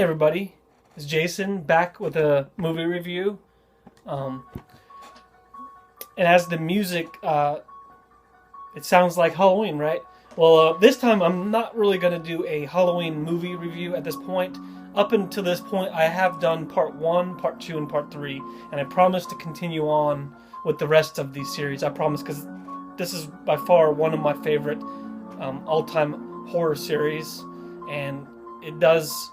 Hey everybody, it's Jason back with a movie review. And as the music, it sounds like Halloween, right? Well, this time I'm not really going to do a Halloween movie review at this point. Up until this point, I have done part 1, part 2, and part 3, and I promise to continue on with the rest of the series. I promise, because this is by far one of my favorite all-time horror series, and it does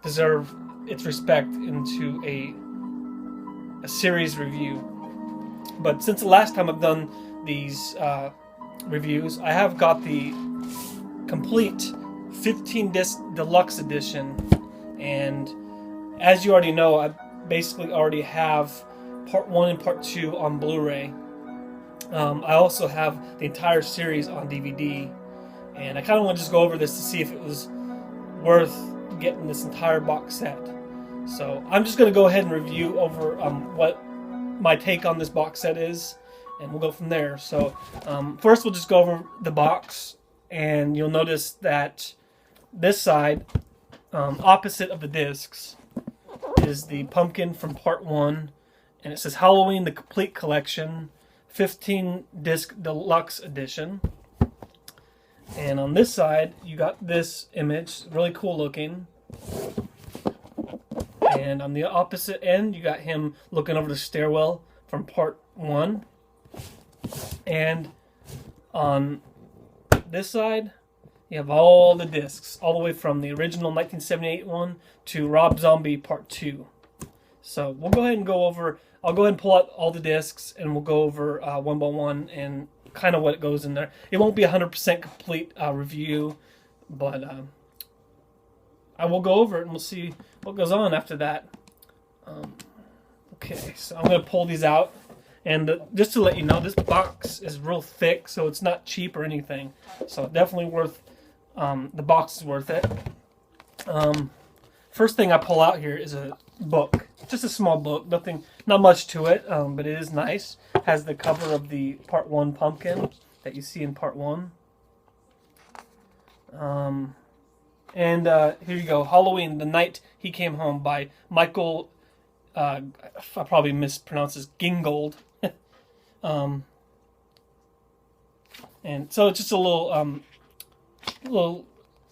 deserve its respect into a series review. But since the last time I've done these reviews, I have got the complete 15-disc deluxe edition, and as you already know, I basically already have part 1 and part 2 on Blu-ray. I also have the entire series on DVD, and I kind of want to just go over this to see if it was worth getting this entire box set. So I'm just going to go ahead and review over what my take on this box set is, and we'll go from there. So first we'll just go over the box, and you'll notice that this side, opposite of the discs, is the pumpkin from part 1, and it says Halloween the Complete Collection 15-disc deluxe edition. And on this side, you got this image, really cool looking. And on the opposite end, you got him looking over the stairwell from part 1. And on this side, you have all the discs, all the way from the original 1978 one to Rob Zombie Part 2. So we'll go ahead and go over, I'll go ahead and pull out all the discs, and we'll go over one by one and kind of what goes in there. It won't be 100% complete review, but I will go over it and we'll see what goes on after that. Okay, so I'm going to pull these out, and just to let you know, this box is real thick, so it's not cheap or anything. So definitely worth, the box is worth it. First thing I pull out here is a book, just a small book, not much to it, but it is nice. Has the cover of the part 1 pumpkin that you see in part 1. And here you go, Halloween, The Night He Came Home by Michael, I probably mispronounced this, Gingold. And so it's just a little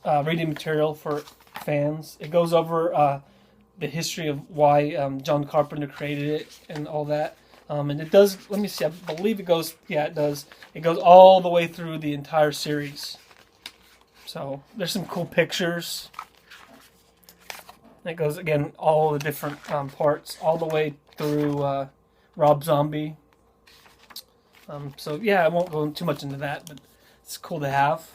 reading material for fans. It goes over the history of why John Carpenter created it and all that. And it does, let me see, I believe it goes, yeah, it does. It goes all the way through the entire series. So there's some cool pictures. It goes, again, all the different parts, all the way through Rob Zombie. So yeah, I won't go too much into that, but it's cool to have.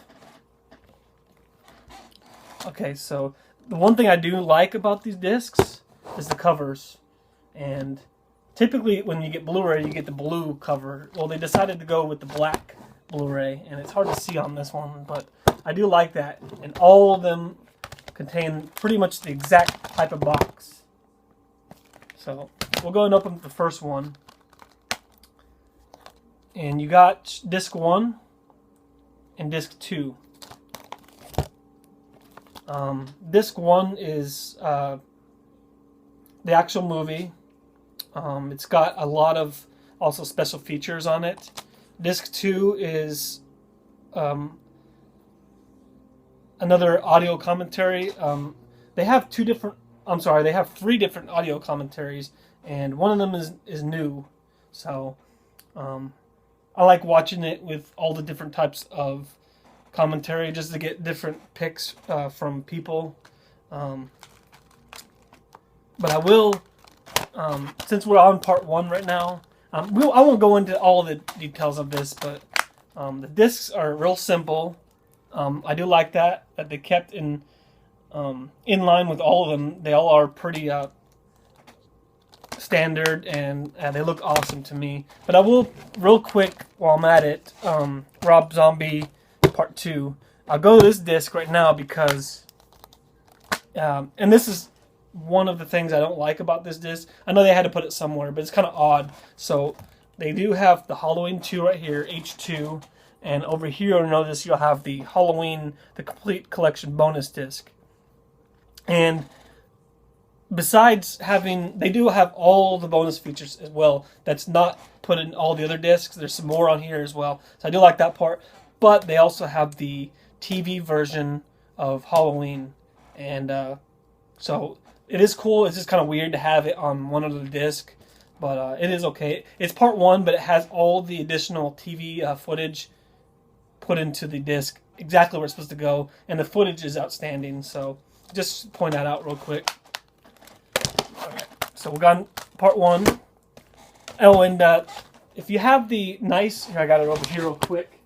Okay, so the one thing I do like about these discs is the covers. And typically when you get Blu-ray, you get the blue cover. Well, they decided to go with the black Blu-ray, and it's hard to see on this one, but I do like that. And all of them contain pretty much the exact type of box. So we'll go and open the first one. And you got disc 1 and disc 2. Disc 1 is the actual movie. It's got a lot of also special features on it. Disc 2 is another audio commentary. They have three different audio commentaries, and one of them is new. So I like watching it with all the different types of commentary, just to get different picks from people. But I will, since we're on part 1 right now, I won't go into all the details of this, but the discs are real simple. I do like that they kept in line with all of them. They all are pretty standard, and they look awesome to me. But I will, real quick, while I'm at it, Rob Zombie Part 2. I'll go to this disc right now because, and this is one of the things I don't like about this disc. I know they had to put it somewhere, but it's kind of odd. So they do have the Halloween 2 right here, H2, and over here you'll notice you'll have the Halloween, the Complete Collection bonus disc. And besides having, they do have all the bonus features as well. That's not put in all the other discs. There's some more on here as well. So I do like that part. But they also have the TV version of Halloween, and so it is cool. It's just kind of weird to have it on one other disc, but it is okay. It's part one, but it has all the additional TV footage put into the disc, exactly where it's supposed to go, and the footage is outstanding. So just point that out real quick. Alright, so we got part one. Oh, and if you have the nice, here I got it over here real quick.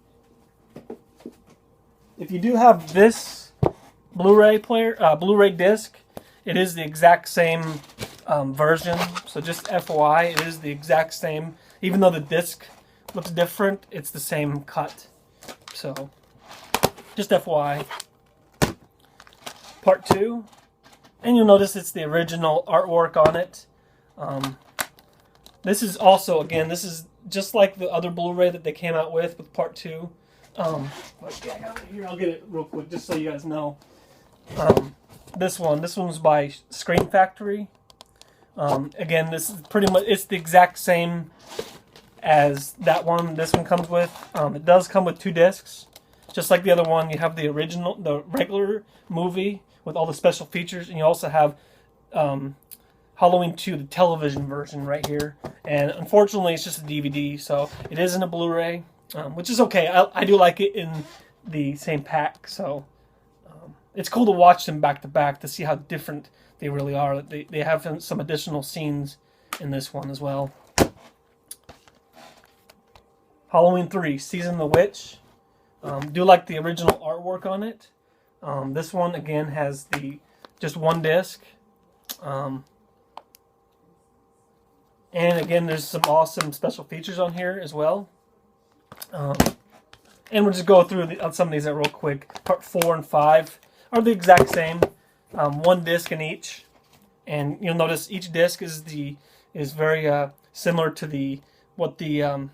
If you do have this Blu-ray player, Blu-ray disc, it is the exact same version. So just FYI, it is the exact same. Even though the disc looks different, it's the same cut. So just FYI. Part two, and you'll notice it's the original artwork on it. This is also, again, this is just like the other Blu-ray that they came out with part two. Okay, I got it here. I'll get it real quick just so you guys know. This one's by Scream Factory. Again, this is pretty much, it's the exact same as that one this one comes with. It does come with 2 discs. Just like the other one, you have the original, the regular movie with all the special features, and you also have Halloween 2, the television version right here. And unfortunately, it's just a DVD, so it isn't a Blu-ray. Which is okay. I do like it in the same pack, so it's cool to watch them back to back to see how different they really are. They have some additional scenes in this one as well. Halloween 3, Season of the Witch. Do like the original artwork on it. This one again has just 1 disc. And again, there's some awesome special features on here as well. And we'll just go through some of these real quick. Part 4 and 5 are the exact same, 1 disc in each, and you'll notice each disc is very similar to what the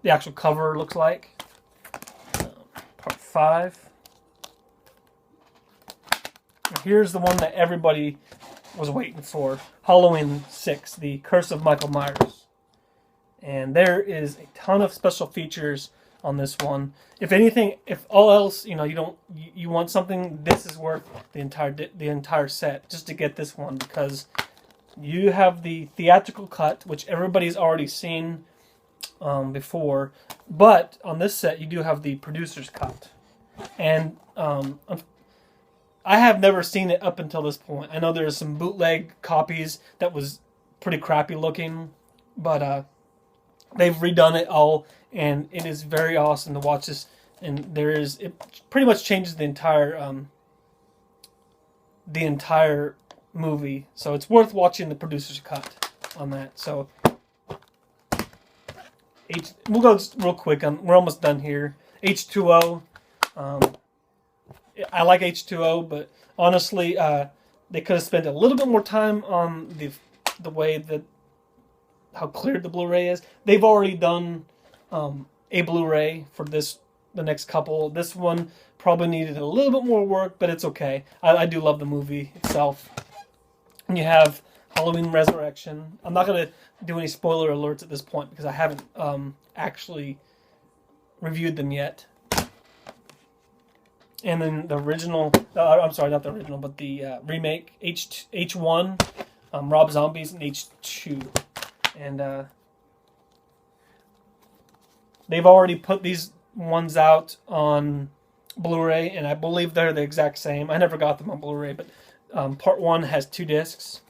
actual cover looks like. Part 5. Here's the one that everybody was waiting for: Halloween 6, The Curse of Michael Myers. And there is a ton of special features on this one. If anything, if all else, you want something, this is worth the entire set just to get this one, because you have the theatrical cut, which everybody's already seen before, but on this set you do have the producer's cut, and I have never seen it up until this point. I know there's some bootleg copies that was pretty crappy looking, but they've redone it all, and it is very awesome to watch this. And it pretty much changes the entire movie, so it's worth watching the producer's cut on that. So we'll go real quick. We're almost done here. H2O. I like H2O, but honestly, they could have spent a little bit more time on the way that how clear the Blu-ray is. They've already done a Blu-ray for the next couple. This one probably needed a little bit more work, but it's okay. I do love the movie itself. And you have Halloween Resurrection. I'm not going to do any spoiler alerts at this point because I haven't actually reviewed them yet. And then the original, I'm sorry, not the original, but the remake, H1, Rob Zombies, and H2. And they've already put these ones out on Blu-ray, and I believe they're the exact same. I never got them on Blu-ray, but part 1 has 2 discs,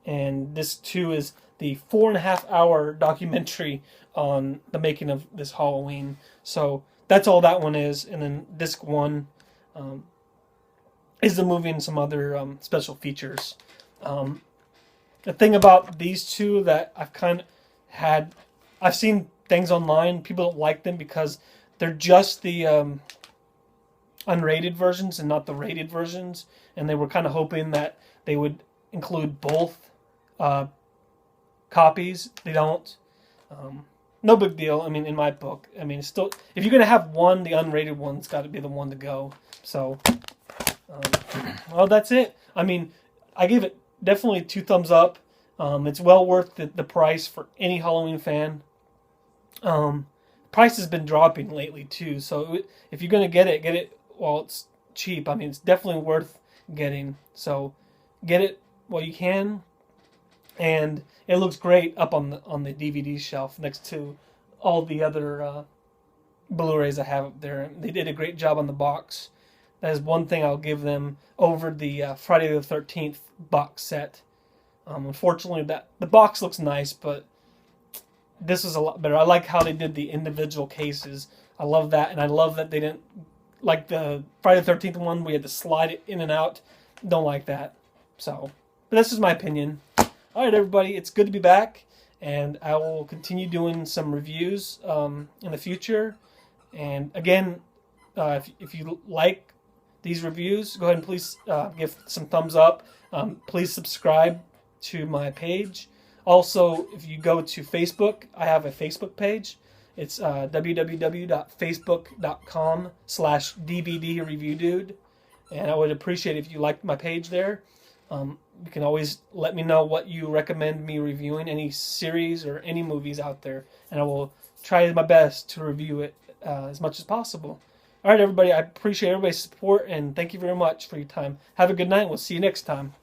and disc 2 is the 4.5-hour documentary on the making of this Halloween. So that's all that one is. And then disc 1 is the movie and some other special features. The thing about these two that I've seen things online, people don't like them because they're just the unrated versions and not the rated versions, and they were kind of hoping that they would include both copies. They don't. No big deal. I mean, in my book, I mean, still, if you're gonna have one, the unrated one's got to be the one to go. So, well, that's it. I mean, I give it definitely 2 thumbs up. It's well worth the price for any Halloween fan. Price has been dropping lately too, so if you're gonna get it while it's cheap. I mean, it's definitely worth getting. So get it while you can, and it looks great up on the DVD shelf next to all the other Blu-rays I have up there. They did a great job on the box. That is one thing I'll give them over the Friday the 13th box set. Unfortunately, that the box looks nice, but this is a lot better. I like how they did the individual cases. I love that, and I love that they didn't like the Friday the 13th one. We had to slide it in and out. Don't like that. So, but this is my opinion. All right, everybody, it's good to be back, and I will continue doing some reviews in the future. And again, if you like these reviews, go ahead and please give some thumbs up. Please subscribe to my page. Also, if you go to Facebook, I have a Facebook page. It's www.facebook.com/DVDReviewDude. And I would appreciate if you liked my page there. You can always let me know what you recommend me reviewing, any series or any movies out there. And I will try my best to review it as much as possible. All right, everybody, I appreciate everybody's support, and thank you very much for your time. Have a good night. We'll see you next time.